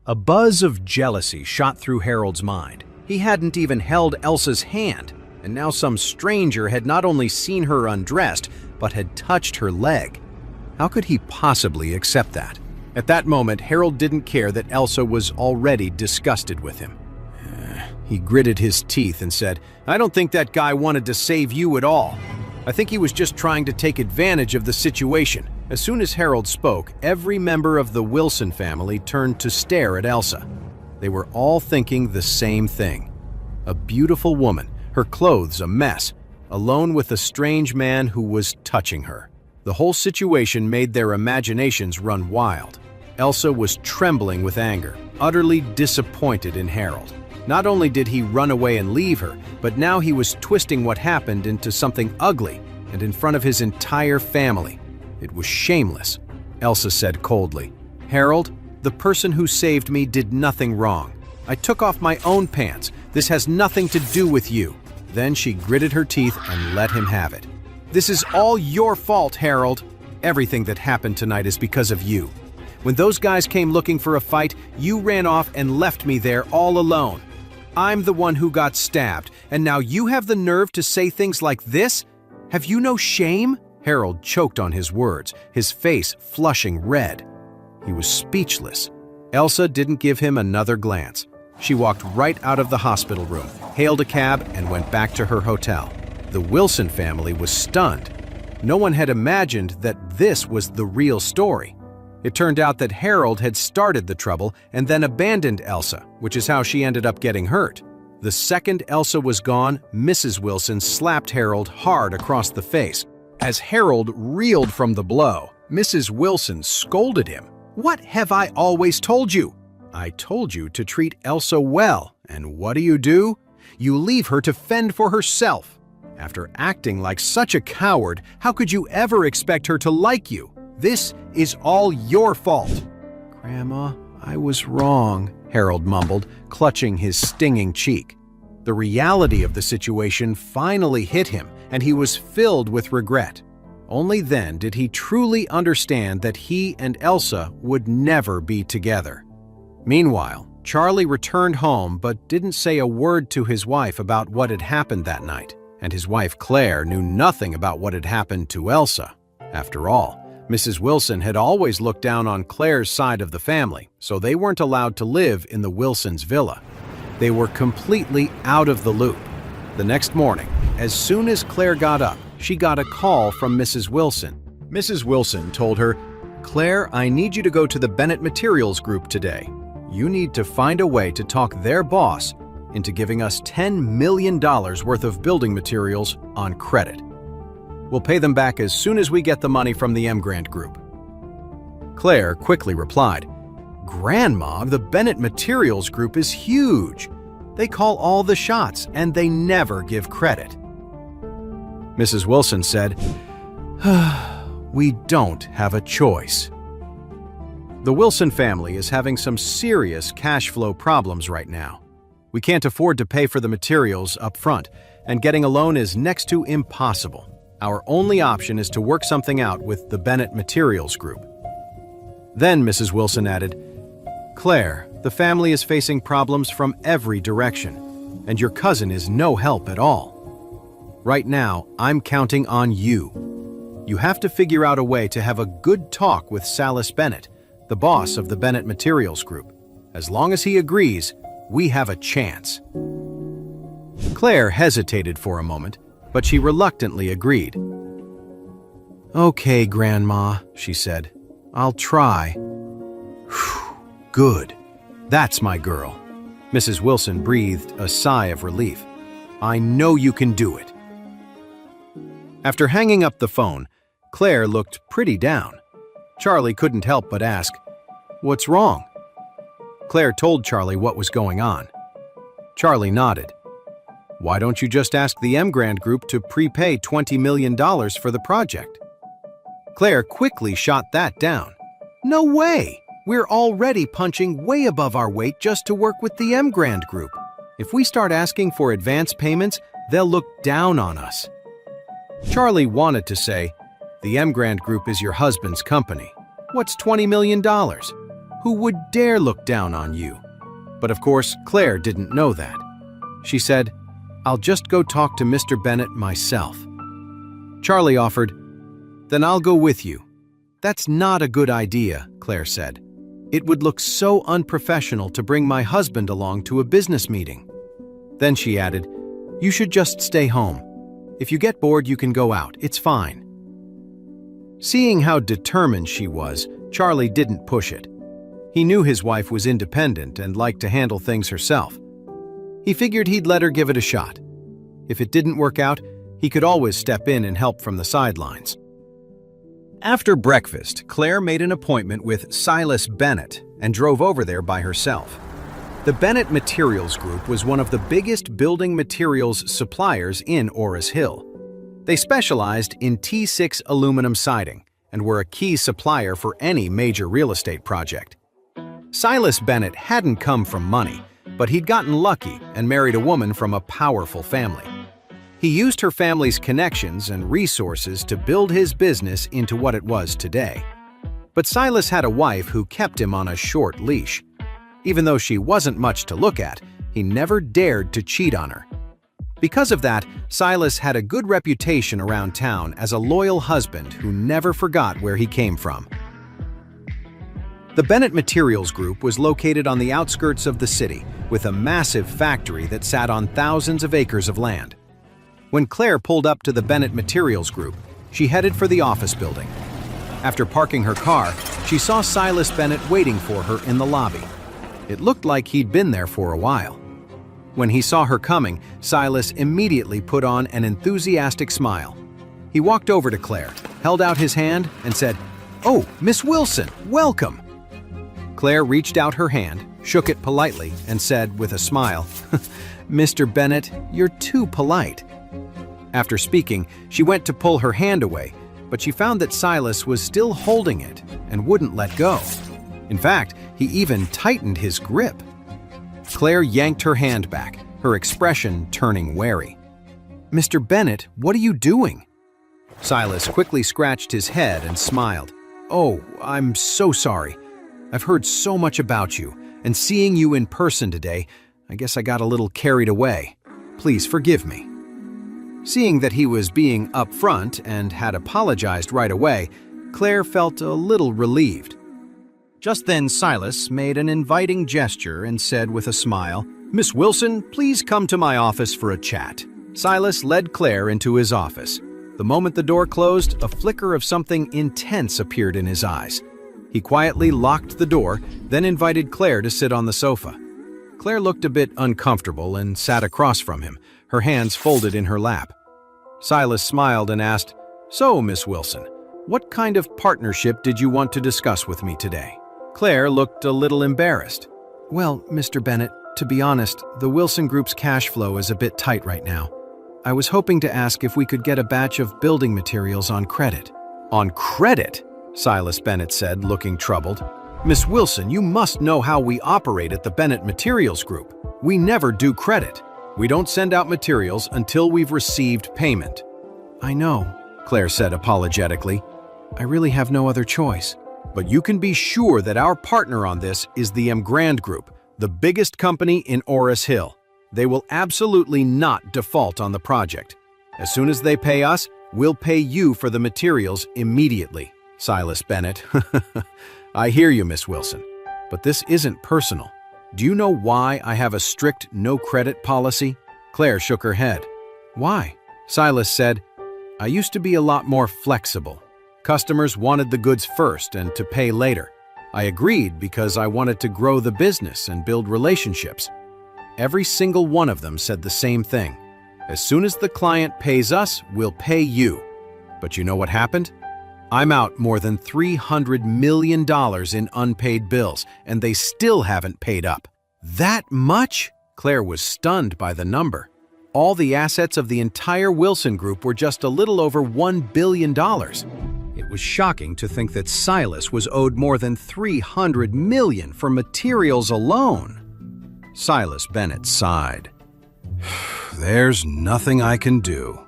A buzz of jealousy shot through Harold's mind. He hadn't even held Elsa's hand, and now some stranger had not only seen her undressed, but had touched her leg. How could he possibly accept that? At that moment, Harold didn't care that Elsa was already disgusted with him. He gritted his teeth and said, "I don't think that guy wanted to save you at all. I think he was just trying to take advantage of the situation." As soon as Harold spoke, every member of the Wilson family turned to stare at Elsa. They were all thinking the same thing. A beautiful woman, her clothes a mess, alone with a strange man who was touching her. The whole situation made their imaginations run wild. Elsa was trembling with anger, utterly disappointed in Harold. Not only did he run away and leave her, but now he was twisting what happened into something ugly and in front of his entire family. It was shameless. Elsa said coldly, "Harold, the person who saved me did nothing wrong. I took off my own pants. This has nothing to do with you." Then she gritted her teeth and let him have it. "This is all your fault, Harold. Everything that happened tonight is because of you. When those guys came looking for a fight, you ran off and left me there all alone. I'm the one who got stabbed, and now you have the nerve to say things like this? Have you no shame?" Harold choked on his words, his face flushing red. He was speechless. Elsa didn't give him another glance. She walked right out of the hospital room, hailed a cab, and went back to her hotel. The Wilson family was stunned. No one had imagined that this was the real story. It turned out that Harold had started the trouble and then abandoned Elsa, which is how she ended up getting hurt. The second Elsa was gone, Mrs. Wilson slapped Harold hard across the face. As Harold reeled from the blow, Mrs. Wilson scolded him. "What have I always told you? I told you to treat Elsa well, and what do? You leave her to fend for herself. After acting like such a coward, how could you ever expect her to like you? This is all your fault." "Grandma, I was wrong," Harold mumbled, clutching his stinging cheek. The reality of the situation finally hit him, and he was filled with regret. Only then did he truly understand that he and Elsa would never be together. Meanwhile, Charlie returned home but didn't say a word to his wife about what had happened that night, and his wife Claire knew nothing about what had happened to Elsa. After all, Mrs. Wilson had always looked down on Claire's side of the family, so they weren't allowed to live in the Wilsons' villa. They were completely out of the loop. The next morning, as soon as Claire got up, she got a call from Mrs. Wilson. Mrs. Wilson told her, "Claire, I need you to go to the Bennett Materials Group today. You need to find a way to talk their boss into giving us $10 million worth of building materials on credit. We'll pay them back as soon as we get the money from the Grant Group." Claire quickly replied, "Grandma, the Bennett Materials Group is huge. They call all the shots and they never give credit." Mrs. Wilson said, "We don't have a choice." The Wilson family is having some serious cash flow problems right now. We can't afford to pay for the materials up front, and getting a loan is next to impossible. Our only option is to work something out with the Bennett Materials Group. Then Mrs. Wilson added, "Claire, the family is facing problems from every direction, and your cousin is no help at all. Right now, I'm counting on you. You have to figure out a way to have a good talk with Salas Bennett, the boss of the Bennett Materials Group. As long as he agrees, we have a chance." Claire hesitated for a moment, but she reluctantly agreed. "Okay, Grandma," she said. "I'll try." "Whew, good. That's my girl." Mrs. Wilson breathed a sigh of relief. "I know you can do it." After hanging up the phone, Claire looked pretty down. Charlie couldn't help but ask, "What's wrong?" Claire told Charlie what was going on. Charlie nodded. "Why don't you just ask the Grant Group to prepay $20 million for the project?" Claire quickly shot that down. "No way! We're already punching way above our weight just to work with the Grant Group. If we start asking for advance payments, they'll look down on us." Charlie wanted to say, "The Grant Group is your husband's company. What's $20 million? Who would dare look down on you? But of course, Claire didn't know that. She said, "I'll just go talk to Mr. Bennett myself." Charlie offered, "Then I'll go with you." "That's not a good idea," Claire said. "It would look so unprofessional to bring my husband along to a business meeting." Then she added, "You should just stay home. If you get bored, you can go out. It's fine." Seeing how determined she was, Charlie didn't push it. He knew his wife was independent and liked to handle things herself. He figured he'd let her give it a shot. If it didn't work out, he could always step in and help from the sidelines. After breakfast, Claire made an appointment with Silas Bennett and drove over there by herself. The Bennett Materials Group was one of the biggest building materials suppliers in Ores Hill. They specialized in T6 aluminum siding and were a key supplier for any major real estate project. Silas Bennett hadn't come from money, but he'd gotten lucky and married a woman from a powerful family. He used her family's connections and resources to build his business into what it was today. But Silas had a wife who kept him on a short leash. Even though she wasn't much to look at, he never dared to cheat on her. Because of that, Silas had a good reputation around town as a loyal husband who never forgot where he came from. The Bennett Materials Group was located on the outskirts of the city, with a massive factory that sat on thousands of acres of land. When Claire pulled up to the Bennett Materials Group, she headed for the office building. After parking her car, she saw Silas Bennett waiting for her in the lobby. It looked like he'd been there for a while. When he saw her coming, Silas immediately put on an enthusiastic smile. He walked over to Claire, held out his hand, and said, "Oh, Miss Wilson, welcome!" Claire reached out her hand, shook it politely, and said with a smile, "Mr. Bennett, you're too polite." After speaking, she went to pull her hand away, but she found that Silas was still holding it and wouldn't let go. In fact, he even tightened his grip. Claire yanked her hand back, her expression turning wary. "Mr. Bennett, what are you doing?" Silas quickly scratched his head and smiled. "Oh, I'm so sorry. I've heard so much about you, and seeing you in person today, I guess I got a little carried away. Please forgive me." Seeing that he was being upfront and had apologized right away, Claire felt a little relieved. Just then, Silas made an inviting gesture and said with a smile, "Miss Wilson, please come to my office for a chat." Silas led Claire into his office. The moment the door closed, a flicker of something intense appeared in his eyes. He quietly locked the door, then invited Claire to sit on the sofa. Claire looked a bit uncomfortable and sat across from him, her hands folded in her lap. Silas smiled and asked, "So, Miss Wilson, what kind of partnership did you want to discuss with me today?" Claire looked a little embarrassed. "Well, Mr. Bennett, to be honest, the Wilson Group's cash flow is a bit tight right now. I was hoping to ask if we could get a batch of building materials on credit." "On credit?" Silas Bennett said, looking troubled. "Miss Wilson, you must know how we operate at the Bennett Materials Group. We never do credit. We don't send out materials until we've received payment." "I know," Claire said apologetically. "I really have no other choice." "But you can be sure that our partner on this is the Grand Group, the biggest company in Ores Hill. They will absolutely not default on the project. As soon as they pay us, we'll pay you for the materials immediately." Silas Bennett. "I hear you, Miss Wilson, but this isn't personal. Do you know why I have a strict no-credit policy?" Claire shook her head. "Why?" Silas said, "I used to be a lot more flexible. Customers wanted the goods first and to pay later. I agreed because I wanted to grow the business and build relationships. Every single one of them said the same thing. As soon as the client pays us, we'll pay you. But you know what happened? I'm out more than $300 million in unpaid bills, and they still haven't paid up." "That much?" Claire was stunned by the number. All the assets of the entire Wilson Group were just a little over $1 billion. It was shocking to think that Silas was owed more than $300 million for materials alone. Silas Bennett sighed. "There's nothing I can do.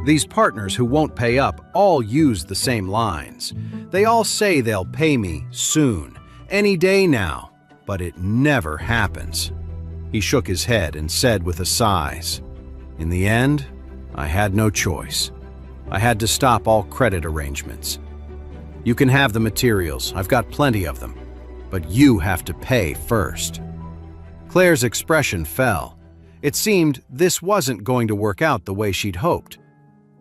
These partners who won't pay up all use the same lines. They all say they'll pay me soon, Any day now, but it never happens." He shook his head and said with a sigh, "In the end, I had no choice. I had to stop all credit arrangements. You can have the materials, I've got plenty of them, but you have to pay first." Claire's expression fell. It seemed this wasn't going to work out the way she'd hoped.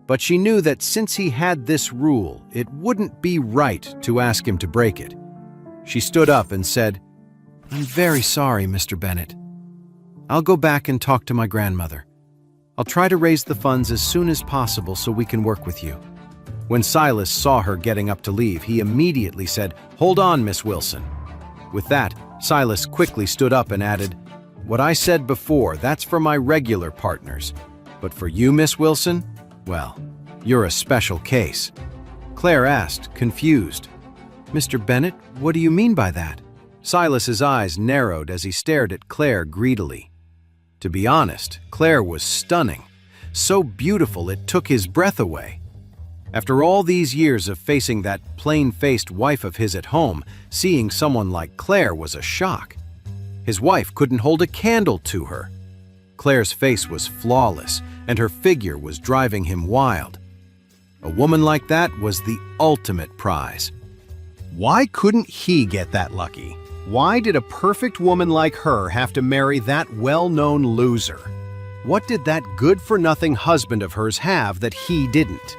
But she knew that since he had this rule, it wouldn't be right to ask him to break it. She stood up and said, "I'm very sorry, Mr. Bennett. I'll go back and talk to my grandmother. I'll try to raise the funds as soon as possible so we can work with you." When Silas saw her getting up to leave, he immediately said, "Hold on, Miss Wilson." With that, Silas quickly stood up and added, "What I said before, that's for my regular partners. But for you, Miss Wilson, well, you're a special case." Claire asked, confused, "Mr. Bennett, what do you mean by that?" Silas's eyes narrowed as he stared at Claire greedily. To be honest, Claire was stunning, so beautiful it took his breath away. After all these years of facing that plain-faced wife of his at home, seeing someone like Claire was a shock. His wife couldn't hold a candle to her. Claire's face was flawless, and her figure was driving him wild. A woman like that was the ultimate prize. Why couldn't he get that lucky? Why did a perfect woman like her have to marry that well-known loser? What did that good-for-nothing husband of hers have that he didn't?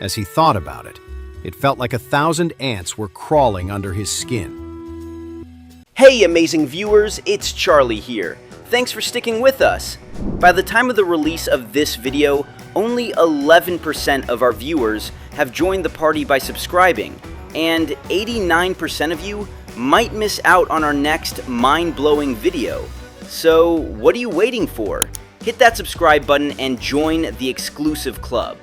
As he thought about it, it felt like 1,000 ants were crawling under his skin. Hey amazing viewers, it's Charlie here. Thanks for sticking with us. By the time of the release of this video, only 11% of our viewers have joined the party by subscribing, and 89% of you might miss out on our next mind-blowing video. So what are you waiting for? Hit that subscribe button and join the exclusive club.